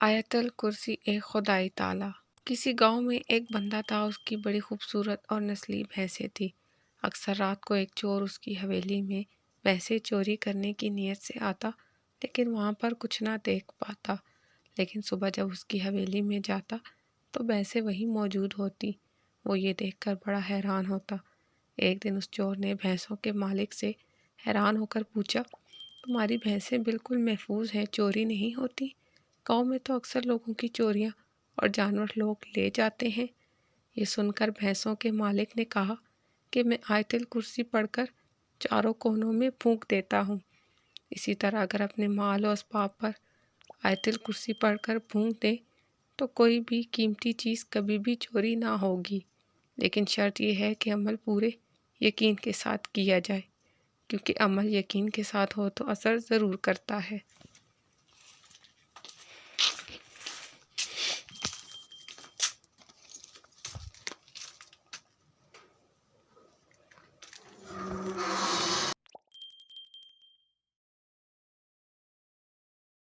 आयतल kursi एक खुदाई ताला। किसी गांव में एक बंदा था। उसकी बड़ी खूबसूरत और नस्ली भैंसें थी। अक्सर रात को एक चोर उसकी हवेली में भैंसें चोरी करने की नीयत से आता, लेकिन वहां पर कुछ ना देख पाता। लेकिन सुबह जब उसकी हवेली में जाता तो भैंसें वहीं मौजूद होती। वो ये देखकर बड़ा हैरान होता। एक दिन उस चोर ने भैंसों के मालिक से हैरान होकर पूछा, तुम्हारी भैंसें बिल्कुल महफूज हैं, चोरी नहीं होती? गांव में तो अक्सर लोगों की चोरियां और जानवर लोग ले जाते हैं। ये सुनकर भैंसों के मालिक ने कहा कि मैं आयतल कुर्सी पढ़कर चारों कोनों में फूंक देता हूँ। इसी तरह अगर अपने माल और असबाब पर आयतल कुर्सी पढ़कर फूंक दें तो कोई भी कीमती चीज़ कभी भी चोरी ना होगी। लेकिन शर्त यह है कि अमल पूरे यकीन के साथ किया जाए, क्योंकि अमल यकीन के साथ हो तो असर ज़रूर करता है।